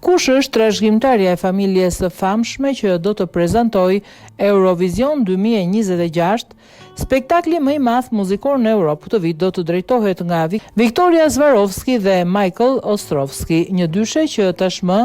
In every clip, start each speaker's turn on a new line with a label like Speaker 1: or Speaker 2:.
Speaker 1: Kush është trashëgimtarja e familjes së famshme që do të prezantojë Eurovision 2026? Spektakli më i madh muzikor në Europë këtë vit do të drejtohet nga Viktoria Swarovski dhe Michael Ostrovski, një dyshe që tashmë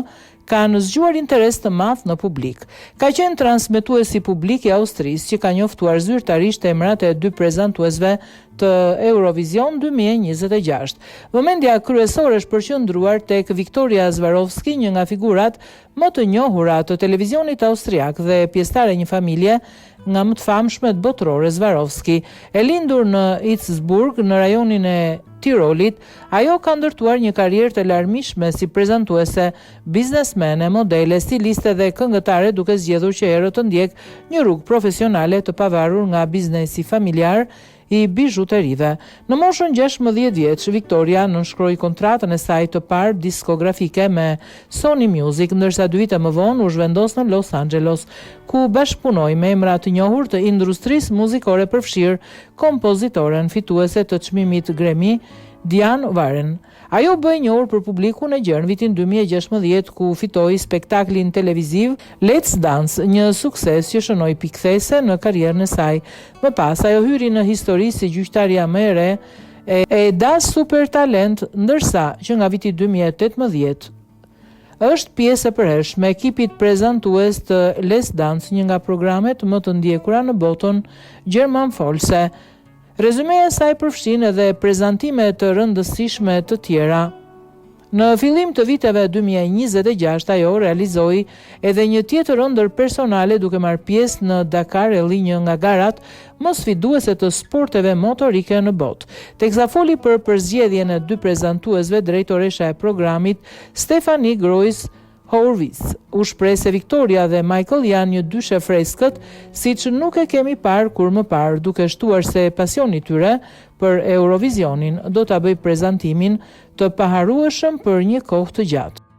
Speaker 1: kanë zgjuar interes të madh në publik. Ka qenë transmetuesi publik i Austrisë që ka njoftuar zyrtarisht emrat e dy prezantuesve të Eurovision 2026. Vëmendja kryesore është përqendruar tek Viktoria Swarovski, një nga figurat më të njohura të televizionit austriak dhe pjesëtare një familje nga më të famshmet botërore. Swarovski e lindur në Itzburg në rajonin e Tirolit, ajo ka ndërtuar një karrierë të larmishme si prezantuese, biznesmene, modele, stiliste dhe këngëtare, duke zgjedhur që herët të ndjek një rrugë profesionale të pavarur nga biznesi familjar i bijuterive. Në moshën 16 vjeç, Viktoria nënshkroi kontratën e saj të parë diskografike me Sony Music, ndërsa 2 vite më vonë u zhvendos në Los Angeles, ku bashkëpunoi me emra të njohur të industrisë muzikore, përfshir kompozitoren fituese të çmimit Grammy, Diane Warren. Ajo bëi njohur për publikun e gjerë në vitin 2016, ku fitoi spektaklin televiziv Let's Dance, një sukses që shënoi pikthese në karrierën e saj. Më pas, ajo hyri në histori si gjyqtarja më e re e Da Super Talent, ndërsa që nga viti 2018 është pjesë e përhershme e ekipit prezantues të Let's Dance, një nga programet më të ndjekura në botën gjermanfolse. Rezumeja e saj përfshin edhe prezantime të rëndësishme të tjera. Në fillim të viteve 2026, ajo realizoi edhe një tjetër ëndër personale duke marrë pjesë në Dakar Rally, një nga garat më sfiduese të sporteve motorike në botë. Teksa foli për përzgjedhjen e dy prezantuesve, drejtoresha e programit Stefanie Grois Horvitz u shpreh se Viktoria dhe Michael janë një dyshe freskët, siç nuk e kemi parë kur më parë, duke shtuar se pasioni i tyre për Eurovisionin do ta bëjë prezantimin të paharrueshëm për një kohë të gjatë.